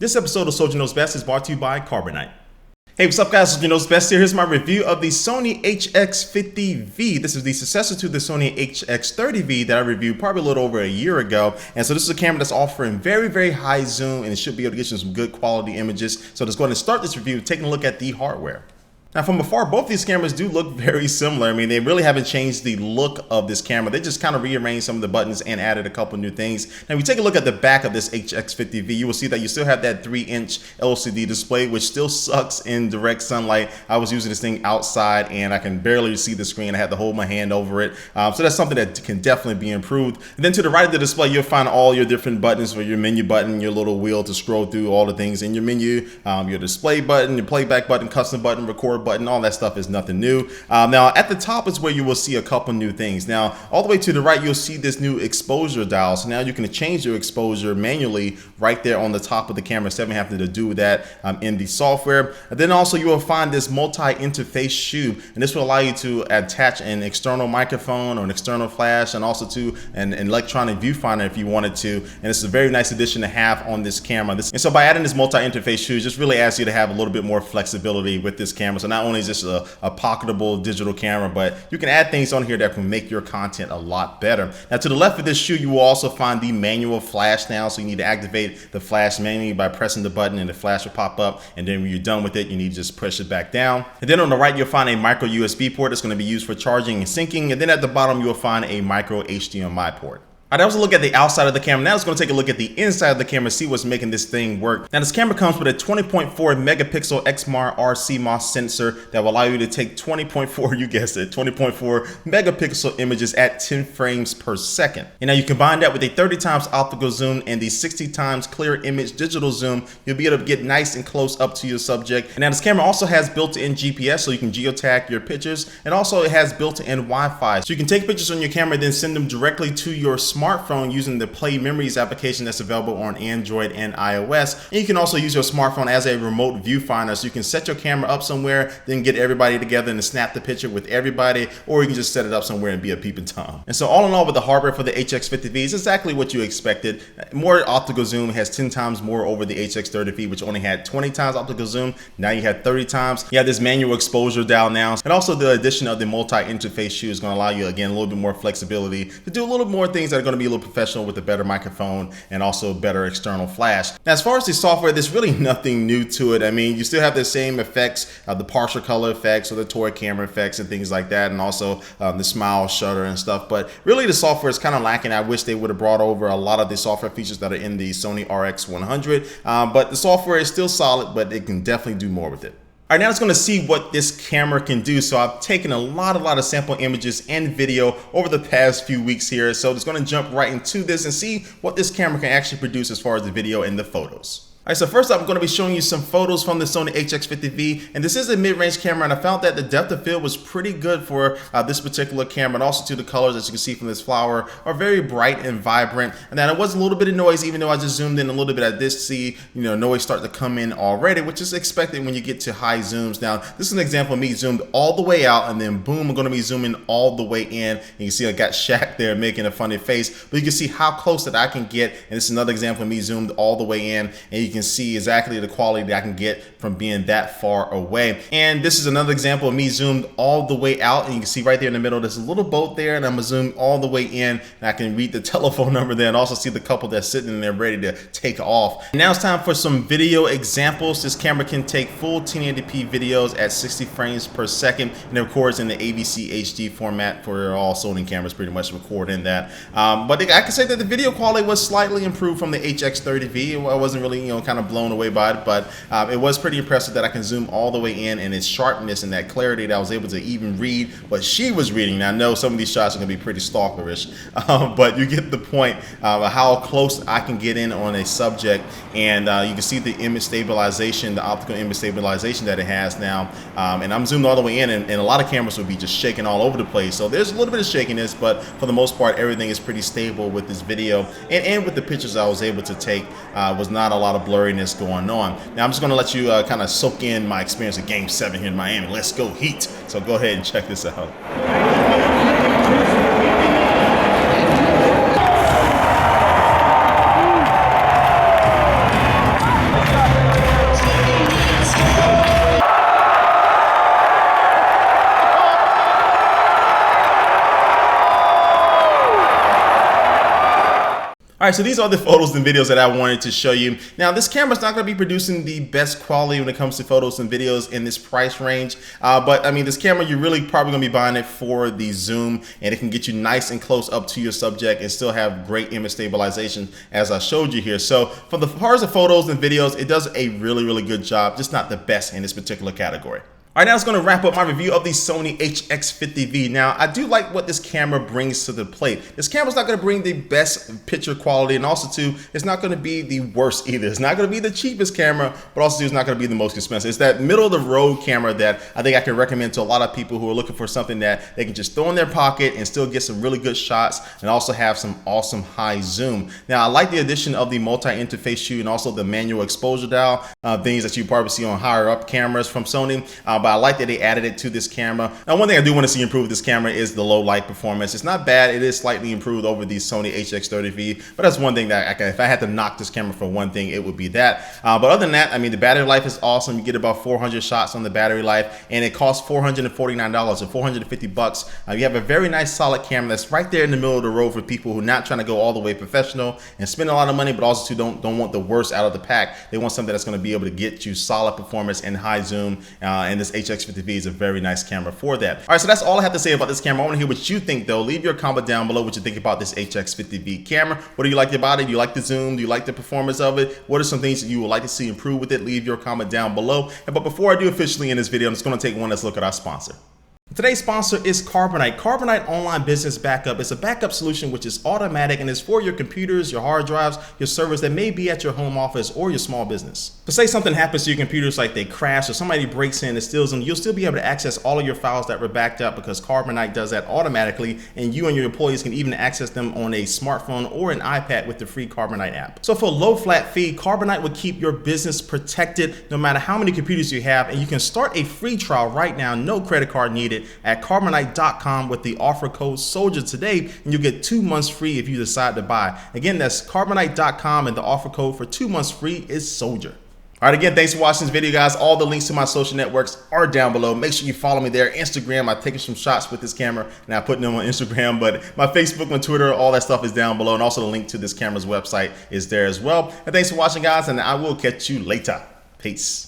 This episode of Soldier Knows Best is brought to you by Carbonite. Hey, what's up guys, Soldier Knows Best here. Here's my review of the Sony HX50V. This is the successor to the Sony HX30V that I reviewed probably a little over a year ago. And so this is a camera that's offering very high zoom, and it should be able to get you some good quality images. So let's go ahead and start this review taking a look at the hardware. Now from afar, both these cameras do look very similar. I mean, they really haven't changed the look of this camera. They just kind of rearranged some of the buttons and added a couple new things. Now, if you take a look at the back of this HX50V, you will see that you still have that 3-inch LCD display, which still sucks in direct sunlight. I was using this thing outside and I can barely see the screen. I had to hold my hand over it. So that's something that can definitely be improved. And then to the right of the display, you'll find all your different buttons for your menu button, your little wheel to scroll through all the things in your menu, your display button, your playback button, custom button, record button, all that stuff is nothing new. Now at the top is where you will see a couple new things. Now all the way to the right, you'll see this new exposure dial. So now you can change your exposure manually right there on the top of the camera instead of having to do that in the software. And then also you will find this multi-interface shoe, and this will allow you to attach an external microphone or an external flash, and also to an electronic viewfinder if you wanted to. And this is a very nice addition to have on this camera. And so by adding this multi-interface shoe, just really asks you to have a little bit more flexibility with this camera. So not only is this a pocketable digital camera, but you can add things on here that can make your content a lot better. Now to the left of this shoe, you will also find the manual flash now. So you need to activate the flash manually by pressing the button, and the flash will pop up. And then when you're done with it, you need to just push it back down. And then on the right, you'll find a micro USB port that's going to be used for charging and syncing. And then at the bottom, you'll find a micro HDMI port. All right, that was a look at the outside of the camera. Now let's going to take a look at the inside of the camera, see what's making this thing work. Now this camera comes with a 20.4 megapixel XMR RCMOS sensor that will allow you to take 20.4, you guessed it, 20.4 megapixel images at 10 frames per second. And now you combine that with a 30 times optical zoom and the 60 times clear image digital zoom, you'll be able to get nice and close up to your subject. And now this camera also has built-in GPS, so you can geotag your pictures, and also it has built-in Wi-Fi. So you can take pictures on your camera and then send them directly to your smartphone using the Play Memories application that's available on Android and iOS. And you can also use your smartphone as a remote viewfinder, so you can set your camera up somewhere, then get everybody together and snap the picture with everybody, or you can just set it up somewhere and be a peeping Tom. And so all in all, with the hardware for the HX50V, is exactly what you expected. More optical zoom, has 10 times more over the HX30V, which only had 20 times optical zoom. Now you have 30 times. You have this manual exposure dial now, and also the addition of the multi-interface shoe is going to allow you, again, a little bit more flexibility to do a little more things that are going to be a little professional with a better microphone and also better external flash. Now as far as the software, there's really nothing new to it. I mean, you still have the same effects, the partial color effects or the toy camera effects and things like that, and also the smile shutter and stuff, but really the software is kind of lacking. I wish they would have brought over a lot of the software features that are in the Sony RX100, but the software is still solid, but it can definitely do more with it. All right, now let's going to see what this camera can do. So I've taken a lot of sample images and video over the past few weeks here. So just going to jump right into this and see what this camera can actually produce as far as the video and the photos. All right, so first up, I'm going to be showing you some photos from the Sony HX50V, and this is a mid-range camera, and I found that the depth of field was pretty good for this particular camera, and also to the colors, as you can see from this flower, are very bright and vibrant. And then it was a little bit of noise, even though I just zoomed in a little bit. I did see, noise start to come in already, which is expected when you get to high zooms. Now, this is an example of me zoomed all the way out, and then boom, I'm going to be zooming all the way in. And you can see I got Shaq there making a funny face, but you can see how close that I can get. And this is another example of me zoomed all the way in, and you can see exactly the quality that I can get from being that far away. And this is another example of me zoomed all the way out, and you can see right there in the middle there's a little boat there, and I'm gonna zoom all the way in, and I can read the telephone number there and also see the couple that's sitting in there ready to take off. Now it's time for some video examples. This camera can take full 1080p videos at 60 frames per second, and it records in the AVC HD format for all Sony cameras, pretty much record in that. But I can say that the video quality was slightly improved from the HX30V. I wasn't really kind of blown away by it, but it was pretty impressive that I can zoom all the way in, and its sharpness and that clarity that I was able to even read what she was reading. Now I know some of these shots are gonna be pretty stalkerish, but you get the point of how close I can get in on a subject, and you can see the image stabilization, the optical image stabilization that it has now, and I'm zoomed all the way in, and a lot of cameras would be just shaking all over the place. So there's a little bit of shakiness, but for the most part everything is pretty stable with this video, and with the pictures I was able to take, was not a lot of blurriness going on. Now I'm just going to let you kind of soak in my experience at Game 7 here in Miami. Let's go Heat. So go ahead and check this out. Alright, so these are the photos and videos that I wanted to show you. Now, this camera's not going to be producing the best quality when it comes to photos and videos in this price range. But I mean, this camera, you're really probably going to be buying it for the zoom, and it can get you nice and close up to your subject and still have great image stabilization as I showed you here. So for the parts of photos and videos, it does a really good job, just not the best in this particular category. All right, now it's going to wrap up my review of the Sony HX50V. Now, I do like what this camera brings to the plate. This camera's not going to bring the best picture quality, and also too, it's not going to be the worst either. It's not going to be the cheapest camera, but also too, it's not going to be the most expensive. It's that middle of the road camera that I think I can recommend to a lot of people who are looking for something that they can just throw in their pocket and still get some really good shots and also have some awesome high zoom. Now, I like the addition of the multi-interface shoot and also the manual exposure dial, things that you probably see on higher up cameras from Sony. But I like that they added it to this camera. Now, one thing I do want to see improve with this camera is the low light performance. It's not bad. It is slightly improved over the Sony HX30V, but that's one thing that if I had to knock this camera for one thing, it would be that. But other than that, I mean, the battery life is awesome. You get about 400 shots on the battery life, and it costs $449 or $450. You have a very nice solid camera that's right there in the middle of the road for people who are not trying to go all the way professional and spend a lot of money, but also don't want the worst out of the pack. They want something that's going to be able to get you solid performance and high zoom, and this HX50V is a very nice camera for that. All right, so that's all I have to say about this camera. I want to hear what you think though. Leave your comment down below what you think about this HX50V camera. What do you like about it? Do you like the zoom? Do you like the performance of it? What are some things that you would like to see improve with it? Leave your comment down below. But before I do officially end this video, I'm just going to take one last look at our sponsor. Today's sponsor is Carbonite. Carbonite Online Business Backup is a backup solution which is automatic and is for your computers, your hard drives, your servers that may be at your home office or your small business. So say something happens to your computers, like they crash or somebody breaks in and steals them, you'll still be able to access all of your files that were backed up because Carbonite does that automatically, and you and your employees can even access them on a smartphone or an iPad with the free Carbonite app. So for a low flat fee, Carbonite will keep your business protected no matter how many computers you have, and you can start a free trial right now, no credit card needed, at Carbonite.com with the offer code SOLDIER today, and you get 2 months free if you decide to buy. Again, that's Carbonite.com, and the offer code for 2 months free is SOLDIER. All right, again, thanks for watching this video, guys. All the links to my social networks are down below. Make sure you follow me there. Instagram, I'm taking some shots with this camera and I'm putting them on Instagram, but my Facebook and Twitter, all that stuff is down below, and also the link to this camera's website is there as well. And thanks for watching, guys, and I will catch you later. Peace.